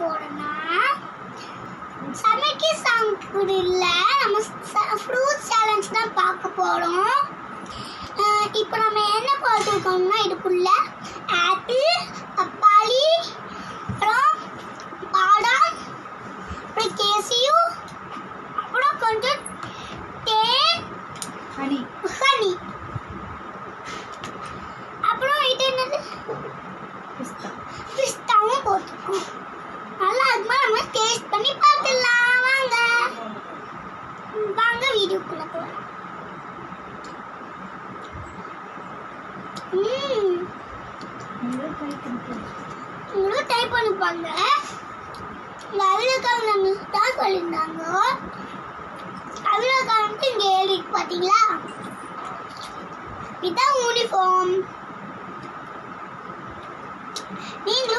போறோம்னா சமைக்க சாங்குடில்ல நம்ம ஃப்ரூட் சேலஞ்ச் தான் பார்க்க போறோம். இப்போ நம்ம என்ன போட்டுருக்கோம்னா இதுக்குள்ள ஆப்பிள், பப்பாளி, அப்புறம் பாதாம், அப்புறம் கேசியூ, அப்புறம் கொஞ்சம் தேன், ஹனி, அப்புறம் இது என்னது பிஸ்தாவும் போட்டுருக்கோம். நல்லா இருக்குமா நம்ம டேஸ்ட் பண்ணி பார்த்துடலாம். வாங்க வீடியோக்குள்ள போகலாம். உங்களும் ட்ரை பண்ணிப்பாங்க. இந்த அவிலக்காய் மிஸ் தான் சொல்லியிருந்தாங்க. அவிலக்காய் வந்து இங்கே எழுதிருக்கு பார்த்தீங்களா? இதுதான் யூனிஃபார்ம். நீங்களும்